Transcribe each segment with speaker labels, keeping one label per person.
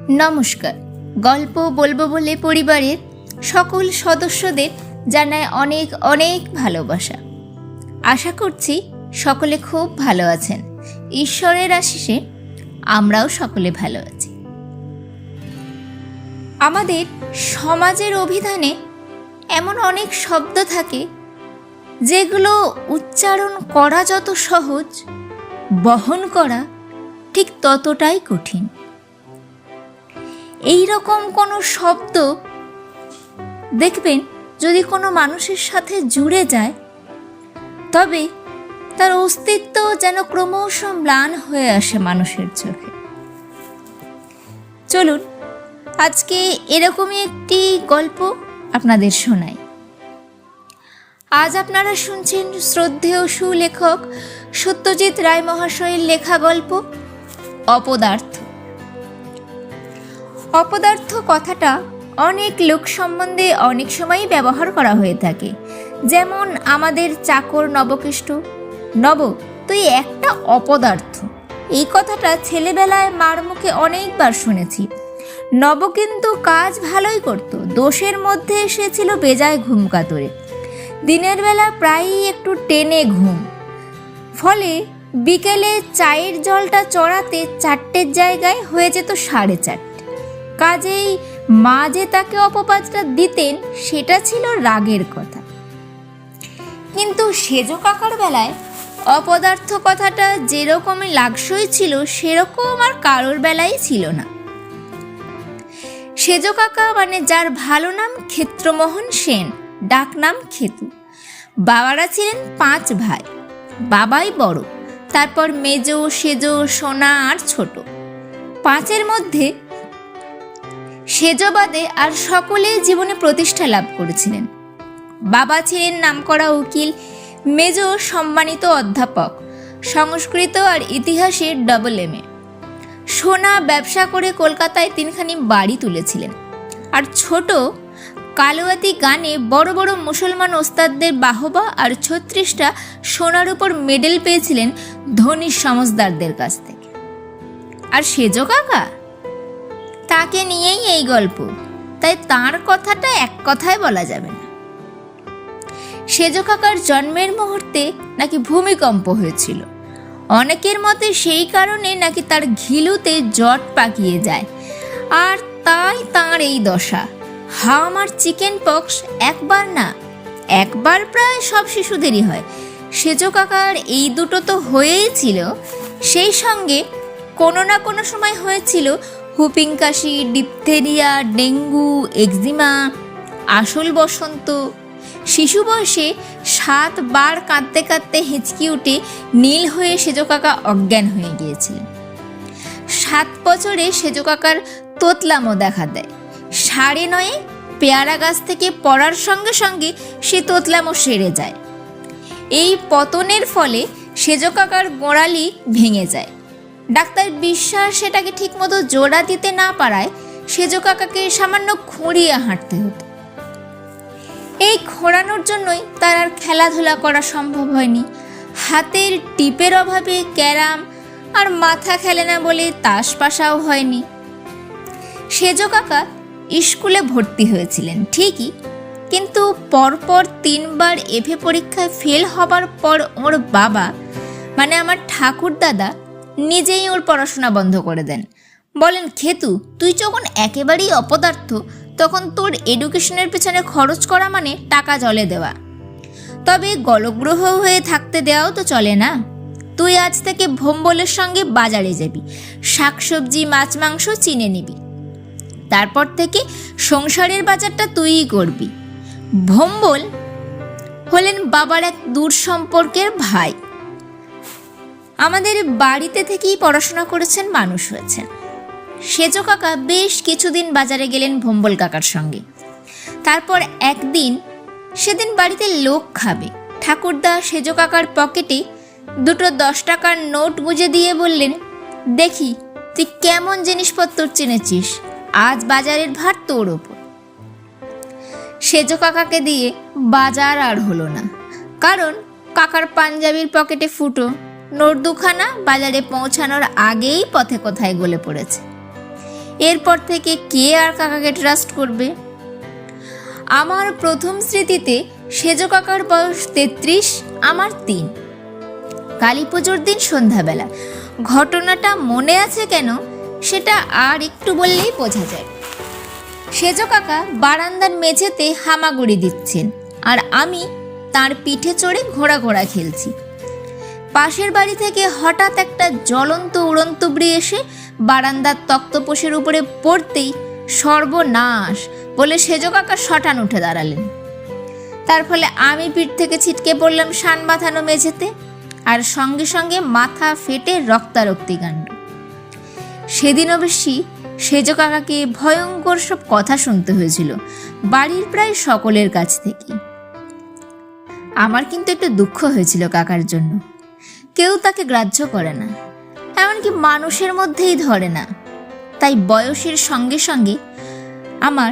Speaker 1: নমস্কার। গল্প বলবো বলে পরিবারের সকল সদস্যদের জানায় অনেক অনেক ভালোবাসা। আশা করছি সকলে খুব ভালো আছেন। ঈশ্বরের আশিসে আমরাও সকলে ভালো আছি। আমাদের সমাজের অভিধানে এমন অনেক শব্দ থাকে যেগুলো উচ্চারণ করা যত সহজ, বহন করা ঠিক ততটাই কঠিন। এই রকম কোনো শব্দ দেখবেন যদি কোনো মানুষের সাথে জুড়ে যায়, তবে তার অস্তিত্ব যেন ক্রমশ ম্লান হয়ে আসে মানুষের চোখে। চলুন আজকে এরকমই একটি গল্প আপনাদের শোনাই। আজ আপনারা শুনছেন শ্রদ্ধেয় সুলেখক সত্যজিৎ রায় মহাশয়ের লেখা গল্প অপদার্থ। অপদার্থ কথাটা অনেক লোক সম্বন্ধে অনেক সময়ই ব্যবহার করা হয়ে থাকে। যেমন আমাদের চাকর নবকেষ্ট, নব তুই একটা অপদার্থ। এই কথাটা ছেলেবেলায় মার মুখে অনেকবার শুনেছি। নব কিন্তু কাজ ভালোই করত, দোষের মধ্যে সে ছিল বেজায় ঘুম কাতরে। দিনের বেলা প্রায়ই একটু টেনে ঘুম, ফলে বিকেলে চায়ের জলটা চড়াতে 4টের জায়গায় হয়ে যেত 4:30। কাজেই মা যে তাকে অপবাদটা দিতেন সেটা ছিল রাগের কথা। কিন্তু সেজ কাকার বেলায় অপদার্থ কথাটা যেরকমই লাগসই ছিল সেরকম আর কারোর বেলায় ছিল না। সেজ কাকা মানে যার ভালো নাম ক্ষেত্রমোহন সেন, ডাক নাম খেতু। বাবারা ছিলেন 5 ভাই। বাবাই বড়, তারপর মেজ, সেজ, সোনা আর ছোট। 5-এর মধ্যে সেজবাদে আর সকলেই জীবনে প্রতিষ্ঠা লাভ করেছিলেন। বাবা ছিলেন নামকরা উকিল, মেজ সম্মানিত অধ্যাপক, সংস্কৃত আর ইতিহাসের AA। সোনা ব্যবসা করে কলকাতায় 3খানি বাড়ি তুলেছিলেন। আর ছোট কালোয়াতি গানে বড় বড় মুসলমান ওস্তাদদের বাহবা আর 36টা সোনার উপর মেডেল পেয়েছিলেন ধনী সমজদারদের কাছ থেকে। আর সেজ কাকা, তাকে নিয়েই এই গল্প, তাই তার কথাটা এক কথায় বলা যাবে না। সেজ কাকার জন্মের মুহূর্তে নাকি ভূমিকম্প হয়েছিল। অনেকের মতে সেই কারণে নাকি তার ঘিলুতে জট পাকিয়ে যায়, আর তাই তাঁর এই দশা। হাম আর চিকেন পক্স একবার না, একবার প্রায় সব শিশুদেরই হয়। সেজ কাকার এই দুটো তো হয়েই ছিল, সেই সঙ্গে কোনো না কোনো সময় হয়েছিল হুপিং কাশি, ডিপথেরিয়া, ডেঙ্গু, এক্সিমা, আসল বসন্ত। শিশু বয়সে 7 বার কাঁদতে কাঁদতে হেঁচকি উঠে নীল হয়ে সেজ কাকা অজ্ঞান হয়ে গিয়েছিলেন। 7 বছরে সেজ কাকার তোতলামো দেখা দেয়। 9:30 পেয়ারা গাছ থেকে পড়ার সঙ্গে সঙ্গে সে তোতলামো সেরে যায়। এই পতনের ফলে সেজ কাকার গোড়ালি ভেঙে যায়। ডাক্তার বিশ্বাস সেটাকে ঠিকমতো জোড়া দিতে না পারায় সেজ কাকাকে সামান্য খুঁড়িয়ে হাঁটতে হতো। এই খোঁড়ানোর জন্যই তার আর খেলাধুলা করা সম্ভব হয়নি। হাতের টিপের অভাবে ক্যারাম আর মাথা খেলে না বলে তাস পাশাও হয়নি। সেজ কাকা স্কুলে ভর্তি হয়েছিলেন ঠিকই, কিন্তু পরপর 3 বার এফএ পরীক্ষায় ফেল হবার পর ওর বাবা মানে আমার ঠাকুর দাদা নিজেই ওর পড়াশোনা বন্ধ করে দেন। বলেন, খেতু তুই যখন একেবারেই অপদার্থ, তখন তোর এডুকেশনের পেছনে খরচ করা মানে টাকা জলে দেওয়া। তবে গলগ্রহ হয়ে থাকতে দেওয়াও তো চলে না। তুই আজ থেকে ভোম্বলের সঙ্গে বাজারে যাবি, শাকসবজি মাছ মাংস চিনে নিবি। তারপর থেকে সংসারের বাজারটা তুইই করবি। ভোম্বল হলেন বাবার এক দূর সম্পর্কের ভাই। আমাদের বাড়িতে থেকেই পড়াশোনা করেছেন, মানুষ হয়েছেন। সেজ কাকা বেশ কিছুদিন বাজারে গেলেন ভোম্বল কাকার সঙ্গে। তারপর একদিন, সেদিন বাড়িতে লোক খাবে, ঠাকুরদা সেজ কাকার পকেটে 2 10 টাকার নোট গুঁজে দিয়ে বললেন, দেখি তুই কেমন জিনিসপত্র চিনেছিস, আজ বাজারের ভার তোর ওপর। সেজ কাকাকে দিয়ে বাজার আর হলো না, কারণ কাকার পাঞ্জাবির পকেটে ফুটো, নোট 2খানা বাজারে পৌঁছানোর আগেই পথে কোথায় গলে পড়েছে। এরপর থেকে কে আর কাকাকে ট্রাস্ট করবে? আমার প্রথম স্মৃতিতে সেজ কাকার বয়স 33, আমার 3। কালী পুজোর দিন সন্ধ্যাবেলা। ঘটনাটা মনে আছে কেন সেটা আর একটু বললেই বোঝা যায়। সেজ কাকা বারান্দার মেঝেতে হামাগুড়ি দিচ্ছেন আর আমি তার পিঠে চড়ে ঘোড়া খেলছি। পাশের বাড়ি থেকে হঠাৎ একটা জ্বলন্ত উড়ন্তবড়ি এসে বারান্দার তক্তপোষের উপরে পড়তেই সর্বনাশ বলে সেজ কাকা শটান উঠে দাঁড়ালেন। তার ফলে আমি পিঠ থেকে ছিটকে পড়লাম শান বাঁধানো মেঝেতে, আর সঙ্গে সঙ্গে মাথা ফেটে রক্তারক্তি কাণ্ড। সেদিন অবশ্যই সেজ কাকাকে ভয়ঙ্কর সব কথা শুনতে হয়েছিল বাড়ির প্রায় সকলের কাছ থেকে। আমার কিন্তু একটু দুঃখ হয়েছিল কাকার জন্য। কেউ তাকে গ্রাহ্য করে না, এমনকি মানুষের মধ্যেই ধরে না। তাই বয়সের সঙ্গে সঙ্গে আমার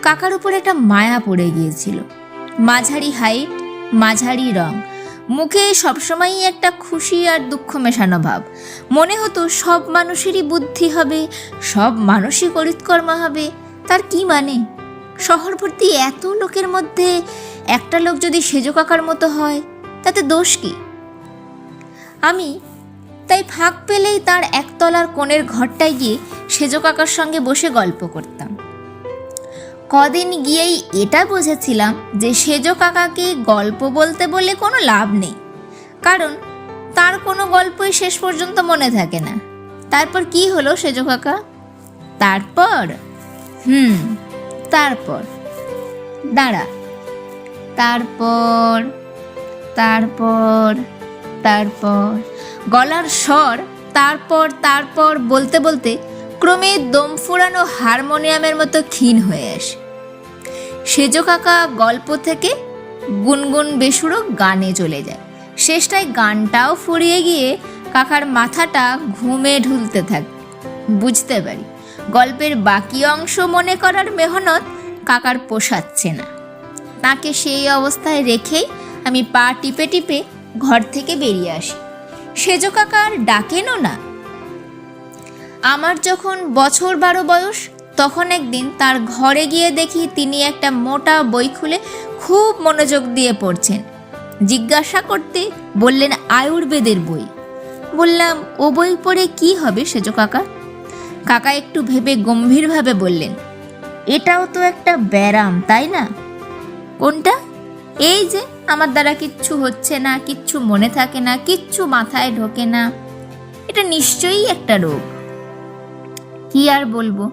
Speaker 1: কাকার উপর একটা মায়া পড়ে গিয়েছিল। মাঝারি হাইট, মাঝারি রং, মুখে সবসময়ই একটা খুশি আর দুঃখ মেশানো ভাব। মনে হতো সব মানুষেরই বুদ্ধি হবে, সব মানুষই করিতকর্মা হবে। তার কি মানে? শহর ভর্তি এত লোকের মধ্যে একটা লোক যদি সেজ কাকার মতো হয় তাতে দোষ কি? আমি তাই ফাঁক পেলেই তার একতলার কোণের ঘরটায় গিয়ে সেজ কাকার সঙ্গে বসে গল্প করতাম। কদিন গিয়েই এটা বুঝেছিলাম যে সেজ কাকাকে গল্প বলতে বলে কোনো লাভ নেই, কারণ তার কোনো গল্পই শেষ পর্যন্ত মনে থাকে না। তারপর কি হলো সেজ কাকা? তারপর দাঁড়া, তারপর গলার স্বর তারপর বলতে বলতে ক্রমে দম ফুরানো হারমোনিয়ামের মতো ক্ষীণ হয়ে আসে। সেজ কাকা গল্প থেকে গুনগুন বেসুরো গানে চলে যায়। শেষটায় গানটাও ফুরিয়ে গিয়ে কাকার মাথাটা ঘুমে ঢুলতে থাকে। বুঝতে পারি গল্পের বাকি অংশ মনে করার মেহনত কাকার পোষাচ্ছে না। তাকে সেই অবস্থায় রেখেই আমি পা টিপে টিপে ঘর থেকে বেরিয়ে আসি। সেজ কাকা আর ডাকেনও না। আমার যখন বছর 12 বয়স, তখন একদিন তার ঘরে গিয়ে দেখি তিনি একটা মোটা বই খুলে খুব মনোযোগ দিয়ে পড়ছেন। জিজ্ঞাসা করতে বললেন আয়ুর্বেদের বই। বললাম, ও বই পড়ে কি হবে সেজ কাকা? কাকা একটু ভেবে গম্ভীরভাবে বললেন, এটাও তো একটা ব্যারাম, তাই না? কোনটা? এই যে আমার দ্বারা কিচ্ছু হচ্ছে না, কিচ্ছু মনে থাকে না, কিচ্ছু মাথায় ঢোকে না, এটা নিশ্চয়ই একটা রোগ। কি আর বলবো?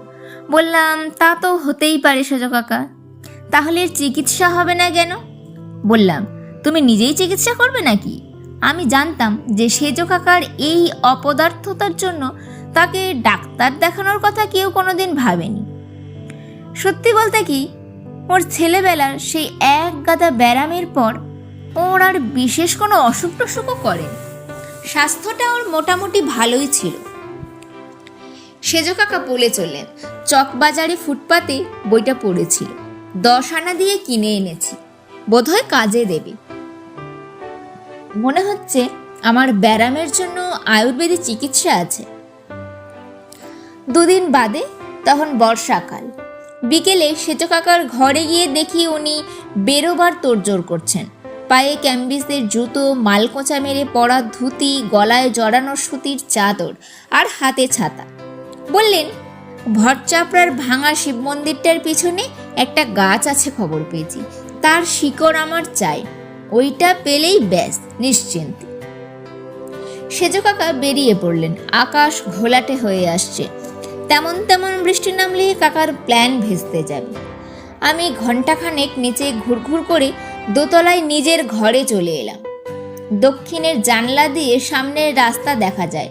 Speaker 1: বললাম, তা তো হতেই পারে সেজ কাকা, তাহলে চিকিৎসা হবে না কেন? বললাম, তুমি নিজেই চিকিৎসা করবে নাকি? আমি জানতাম যে সেজ কাকার এই অপদার্থতার জন্য তাকে ডাক্তার দেখানোর কথা কেউ কোনোদিন ভাবেনি। সত্যি বলতে কি, ওর ছেলেবেলার সেই এক গাদা ব্যারামের পর ওর আর বিশেষ কোনো অসুখ টসুখও করেনি। স্বাস্থ্যটা ওর মোটামুটি ভালোই ছিল। সেজ কাকা বলে চললেন, চকবাজারে ফুটপাতে বইটা পড়েছিল, 10 আনা দিয়ে কিনে এনেছি, বোধহয় কাজে দেবে। মনে হচ্ছে আমার ব্যারামের জন্য আয়ুর্বেদিক চিকিৎসা আছে। 2 দিন বাদে, তখন বর্ষাকাল, বিকেলে সেজ কাকার ঘরে গিয়ে দেখি উনি বেরোবার তোড়জোড় করছেন। পায়ে ক্যাম্বিসের জুতো, মালকোঁচা মেরে পরা ধুতি, গলায় জড়ানো সুতির চাদর আর হাতে ছাতা। বললেন, ভটচাপড়ার ভাঙা শিব মন্দিরটার পিছনে একটা গাছ আছে, খবর পেয়েছি, তার শিকড় আমার চাই, ওইটা পেলেই ব্যাস নিশ্চিন্তে। সেজ কাকা বেরিয়ে পড়লেন। আকাশ ঘোলাটে হয়ে আসছে। তেমন তেমন বৃষ্টি নামলে কাকার প্ল্যান ভেস্তে যাবে। আমি ঘণ্টাখানেক নিচে ঘুরঘুর করে দোতলায় নিজের ঘরে চলে এলাম। দক্ষিণের জানলা দিয়ে সামনের রাস্তা দেখা যায়।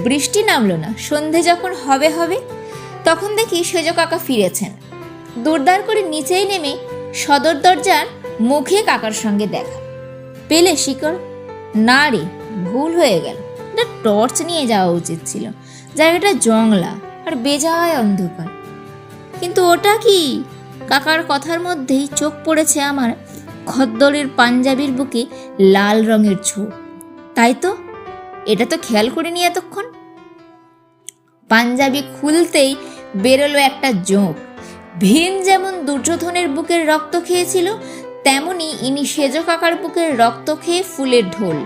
Speaker 1: বৃষ্টি নামলো না। সন্ধে যখন হবে তখন দেখি সেজ কাকা ফিরেছেন। দুরদার করে নিচেই নেমে সদর দরজার মুখে কাকার সঙ্গে দেখা। পেলে শিকড়? না রে, ভুল হয়ে গেল, একটা টর্চ নিয়ে যাওয়া উচিত ছিল। জায়গাটা জংলা আর বেজায় অন্ধকার। কিন্তু ওটা কি? কাকার কথার মধ্যেই চোখ পড়েছে আমার খদ্দরের পাঞ্জাবির বুকে লাল রঙের ছোপ। তাই তো, এটা তো খেয়াল করিনি এতক্ষণ। পাঞ্জাবি খুলতেই বেরোলো একটা জোঁক। ভীম যেমন দুর্যোধনের বুকের রক্ত খেয়েছিল, তেমনি ইনি সেজ কাকার বুকের রক্ত খেয়ে ফুলের ঢোল।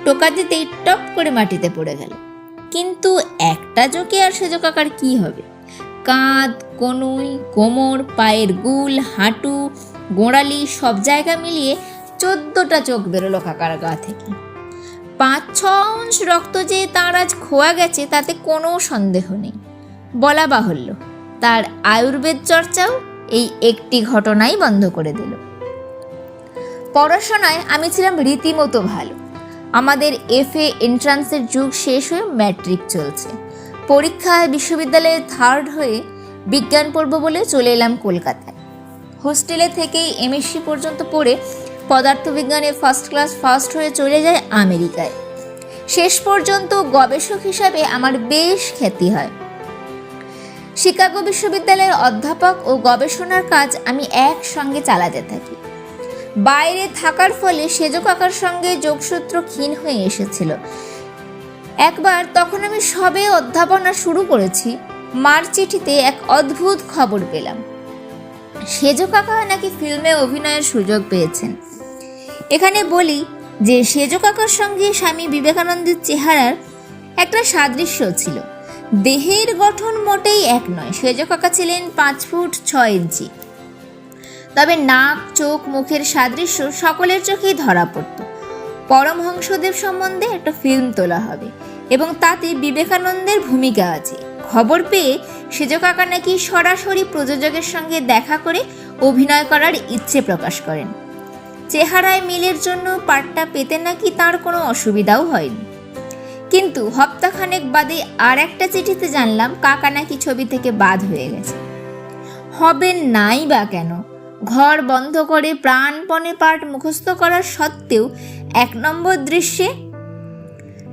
Speaker 1: টোকা দিতেই টপ করে মাটিতে পড়ে গেল। কিন্তু একটা জোঁকে আর সেজ কাকার কি হবে? কাঁধ, কনুই, কোমর, পায়ের গুল, হাঁটু, গোড়ালি সব জায়গা মিলিয়ে 14টা চোখ বেরোলো কাকার গা থেকে। 5-6 অংশ রক্ত যে তাঁর আজ খোয়া গেছে তাতে কোনো সন্দেহ নেই। বলা বাহুল্য, তার আয়ুর্বেদ চর্চাও এই একটি ঘটনাই বন্ধ করে দিল। পড়াশোনায় আমি ছিলাম রীতিমতো ভালো। আমাদের FA এন্ট্রান্সের যুগ শেষ হয়ে ম্যাট্রিক চলছে। পরীক্ষায় বিশ্ববিদ্যালয়ে 3rd হয়ে বিজ্ঞান পড়ব বলে চলে এলাম কলকাতায়। হোস্টেলে থেকেই MSc পর্যন্ত পড়ে পদার্থবিজ্ঞানে ফার্স্ট ক্লাস ফার্স্ট হয়ে চলে যায় আমেরিকায়। শেষ পর্যন্ত গবেষক হিসাবে আমার বেশ খ্যাতি হয়। শিকাগো বিশ্ববিদ্যালয়ের অধ্যাপক ও গবেষণার কাজ আমি একসঙ্গে চালাতে থাকি। বাইরে থাকার ফলে সেজ কাকার সঙ্গে যোগসূত্র ক্ষীণ হয়ে এসেছিল। একবার তখন আমি সবে অধ্যাপনা শুরু করেছি, মার চিঠিতে এক অদ্ভুত খবর পেলাম। সেজ কাকা নাকি ফিল্মে অভিনয়ের সুযোগ পেয়েছেন। এখানে বলি যে সেজ কাকার সঙ্গে স্বামী বিবেকানন্দের চেহারার একটা সাদৃশ্য ছিল। দেহের গঠন মোটেই এক নয়। সেজ কাকা ছিলেন 5 ফুট 6 ইঞ্চি। তবে নাক, চোখ, মুখের সাদৃশ্য সকলের চোখেই ধরা পড়ত। পরমহংসদেব সম্বন্ধে একটা ফিল্ম তোলা হবে এবং তাতে বিবেকানন্দের ভূমিকা আছে। খবর পেয়ে সেজ কাকা নাকি সরাসরি প্রযোজকের সঙ্গে দেখা করে অভিনয় করার ইচ্ছে প্রকাশ করেন। চেহারায় মিলের জন্য পার্টটা পেতে নাকি তার কোনো অসুবিধাও হয়নি। কিন্তু হপ্তাখানেক বাদে আর একটা চিঠিতে জানলাম কাকা নাকি ছবি থেকে বাদ হয়ে গেছে। হবেন নাই বা কেন? ঘর বন্ধ করে প্রাণপণে পাঠ মুখস্থ করার সত্ত্বেও 1 নম্বর দৃশ্যে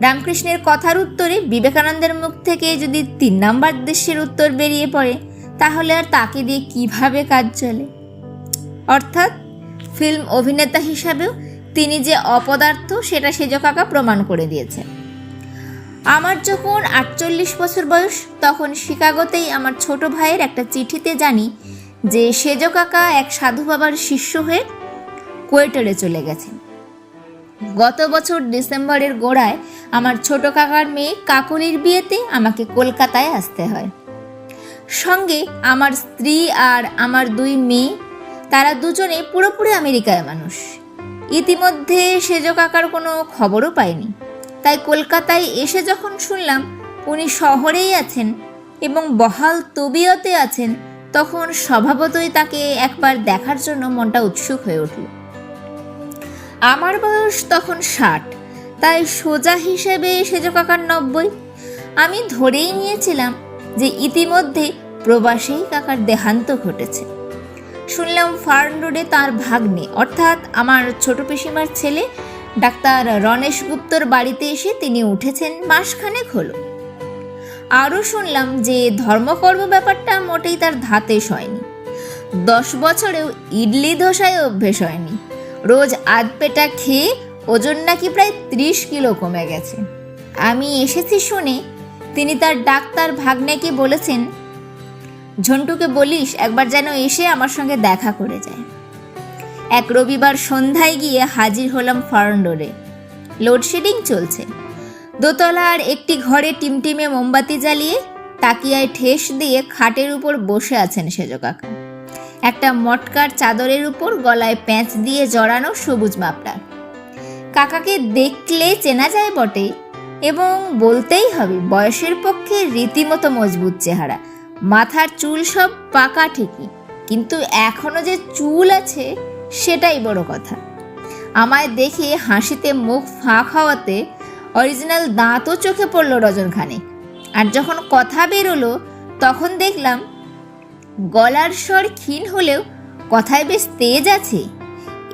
Speaker 1: রামকৃষ্ণের কথার উত্তরে বিবেকানন্দের মুখ থেকে যদি 3 নম্বর দৃশ্যের উত্তর বেরিয়ে পড়ে, তাহলে আর তাকে দিয়ে কিভাবে কাজ চলে? অর্থাৎ ফিল্ম অভিনেতা হিসাবেও তিনি যে অপদার্থ সেটা সেজ কাকা প্রমাণ করে দিয়েছেন। আমার যখন 48 বছর বয়স, তখন শিকাগোতেই আমার ছোট ভাইয়ের একটা চিঠিতে জানি যে সেজ কাকা এক সাধু বাবার শিষ্য হয়ে কোয়েটারে চলে গেছেন। গত বছর ডিসেম্বরের গোড়ায় আমার ছোট কাকার মেয়ে কাকলির বিয়েতে আমাকে কলকাতায় আসতে হয়। সঙ্গে আমার স্ত্রী আর আমার 2 মেয়ে, তারা দুজনে পুরোপুরি আমেরিকায় মানুষ। ইতিমধ্যে সেজ কাকার কোনো খবরও পাইনি। তাই কলকাতায় এসে যখন শুনলাম উনি শহরেই আছেন এবং বহাল তবিয়তে আছেন, তখন স্বভাবতই তাকে একবার দেখার জন্য মনটা উৎসুক হয়ে উঠল। আমার বয়স তখন 60, তাই সোজা হিসেবে সেজ কাকার 90। আমি ধরেই নিয়েছিলাম যে ইতিমধ্যে প্রবাসেই কাকার দেহান্ত ঘটেছে। শুনলাম ফার্ন রোডে তার ভাগ্নে, অর্থাৎ আমার ছোট পিসিমার ছেলে ডাক্তার রণেশ গুপ্তর বাড়িতে এসে তিনি উঠেছেন মাসখানেক হলো। আরও শুনলাম যে ধর্মকর্ম ব্যাপারটা মোটেই তার ধাতে হয়নি। 10 বছরেও ইডলি ধোসায় অভ্যেস হয়নি। রোজ আধপেটা খেয়ে ওজন নাকি প্রায় 30 কিলো কমে গেছে। আমি এসেছি শুনে তিনি তার ডাক্তার ভাগ্নেকে বলেছেন, ঝন্টুকে বলিস একবার যেন এসে আমার সঙ্গে দেখা করে যায়। এক রবিবার সন্ধ্যায় গিয়ে হাজির হলাম ফার্ন রোডে। লোডশেডিং চলছে। দোতলার একটি ঘরে টিমটিমে মোমবাতি জ্বালিয়ে তাকিয়ায় ঠেস দিয়ে খাটের উপর বসে আছেন সেজ কাকা। একটা মটকার চাদরের উপর গলায় প্যাঁচ দিয়ে জড়ানো সবুজ মাপড়ার। কাকাকে দেখলে চেনা যায় বটে, এবং বলতেই হবে বয়সের পক্ষে রীতিমতো মজবুত চেহারা। মাথার চুল সব পাকা ঠিকই, কিন্তু এখনো যে চুল আছে সেটাই বড় কথা। আমায় দেখে হাসিতে মুখ ফাঁক হওয়াতে অরিজিনাল দাঁতও চোখে পড়ল ডজনখানেক। আর যখন কথা বেরোলো তখন দেখলাম গলার স্বর ক্ষীণ হলেও কথায় বেশ তেজ আছে।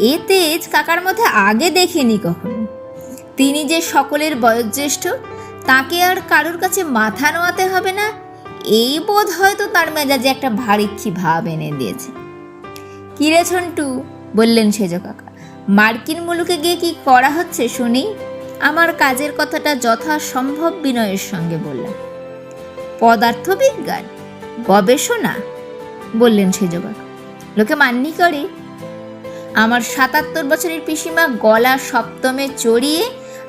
Speaker 1: এ তেজ কাকার মধ্যে আগে দেখিনি কখনো। তিনি যে সকলের বয়োজ্যেষ্ঠ, তাকে আর কারোর কাছে মাথা নোয়াতে হবে না, এই বোধ হয়তো তার মেজাজে একটা ভারীক্ষী ভাব এনে দিয়েছে। কিরে ঝন্টু, বললেন সেজ কাকা, মার্কিন মুলুকে গিয়ে কি করা হচ্ছে শুনি? আমার কাজের কথাটা যথাসম্ভব বিনয়ের সঙ্গে বললাম। পদার্থবিজ্ঞান? গবেষণা, বললেন সেজ কাকা। লোকে মান্যি করে। আমার ৭৭ বছরের পিসিমা গলা সপ্তমে চড়িয়ে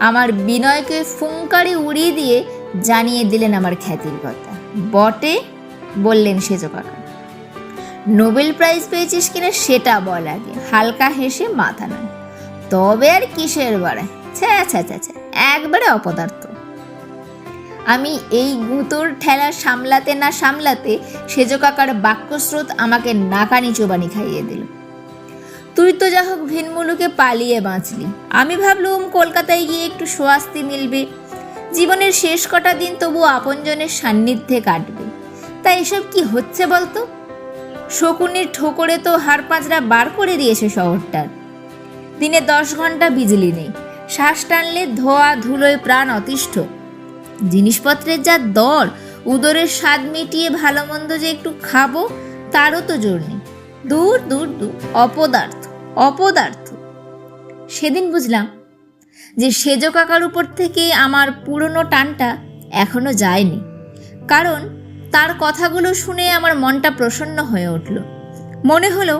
Speaker 1: আমার বিনয়কে ফুঙ্কারে উড়িয়ে দিয়ে জানিয়ে দিলেন আমার খ্যাতির কথা। বটে, বললেন সেজ কাকা। নোবেল প্রাইজ পেয়েছিস কিনা সেটা বল আগে, হালকা হেসে মাথা নাড়। তবে আর কিসের বাড়ায়, ছ্যা ছ্যা ছ্যা ছ্যা, একবারে অপদার্থ। আমি এই গুঁতোর ঠেলা সামলাতে না সামলাতে সেজ কাকার বাক্যস্রোত আমাকে নাকানি চোবানি খাইয়ে দিল। তুই তো যা হোক ভিন মুলুকে পালিয়ে বাঁচলি, আমি ভাবলুম কলকাতায় গিয়ে একটু স্বস্তি মিলবে, জীবনের শেষ কটা দিন তবু আপনজনের সান্নিধ্যে কাটবে। তা এসব কি হচ্ছে বলতো? শকুনির ঠোকরে তো হাড় পাঁচড়া বার করে দিয়েছে শহরটার। দিনে 10 ঘন্টা বিজলি নেই, শ্বাস টানলে ধোয়া ধুলোয় প্রাণ অতিষ্ঠ। জিনিসপত্রের যা দর, উদরের স্বাদ মিটিয়ে ভালো মন্দ যে একটু খাবো তারও তো জোর নেই। দূর দূর দূর, অপদার্থ অপদার্থ। সেদিন বুঝলাম যে সেজ কাকার উপর থেকে আমার পুরনো টানটা এখনো যায়নি, কারণ তার কথাগুলো শুনে আমার মনটা প্রসন্ন হয়ে উঠল। মনে হলো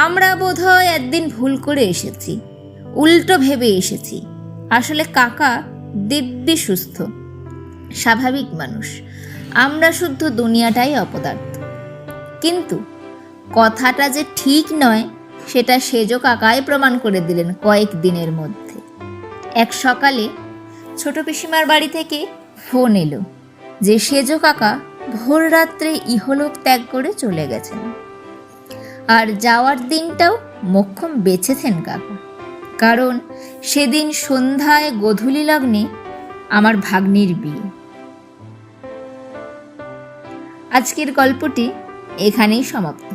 Speaker 1: আমরা বোধহয় একদিন ভুল করে এসেছি, উল্টো ভেবে এসেছি। আসলে কাকা দিব্যি সুস্থ, স্বাভাবিক মানুষ, আমরা শুদ্ধ দুনিয়াটাই অপদার্থ। কিন্তু কথাটা যে ঠিক নয় সেটা সেজ কাকাই প্রমাণ করে দিলেন কয়েক দিনের মধ্যে। এক সকালে ছোট পিসিমার বাড়ি থেকে ফোন এলো যে সেজ কাকা ভোর রাত্রে ইহলোক ত্যাগ করে চলে গেছেন। আর যাওয়ার দিনটাও মোক্ষম বেছেছেন কাকা, কারণ সেদিন সন্ধ্যায় গোধূলি লগ্নে আমার ভাগ্নির বিয়ে। আজকের গল্পটি এখানেই সমাপ্ত।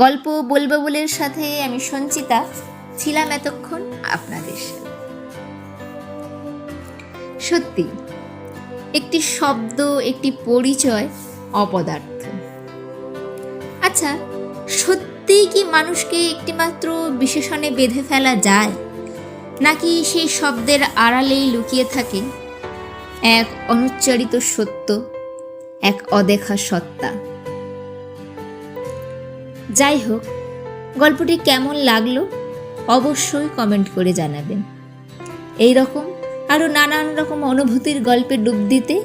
Speaker 1: গল্প বলবো বলের সাথে আমি সঞ্চিতা ছিলাম এতক্ষণ আপনাদের সাথে। সত্যি একটি শব্দ, একটি পরিচয় অপদার্থ। আচ্ছা, সত্যিই কি মানুষকে একটিমাত্র বিশেষণে বেঁধে ফেলা যায়, নাকি সেই শব্দের আড়ালেই লুকিয়ে থাকে এক অনুচ্চারিত সত্য, এক অদেখা সত্তা? যাই হোক, গল্পটি কেমন লাগলো অবশ্যই কমেন্ট করে জানাবেন। এই রকম আরও নানান রকম অনুভূতির গল্পে ডুব দিতে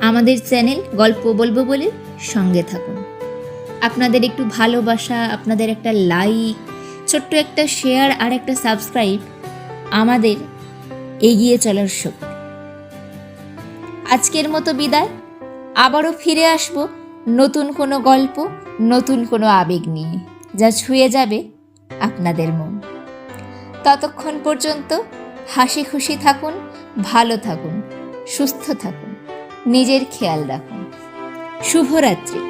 Speaker 1: আমাদের চ্যানেল গল্প বলবো বলে সঙ্গে থাকুন। আপনাদের একটু ভালোবাসা, আপনাদের একটা লাইক, ছোট্ট একটা শেয়ার আর একটা সাবস্ক্রাইব আমাদের এগিয়ে চলার শক্তি। আজকের মতো বিদায়, আবারও ফিরে আসব নতুন কোনো গল্প, নতুন কোনো আবেগ নিয়ে, যা ছুঁয়ে যাবে আপনাদের মন। ততক্ষণ পর্যন্ত হাসি খুশি থাকুন, ভালো থাকুন, সুস্থ থাকুন, নিজের খেয়াল রাখুন। শুভরাত্রি।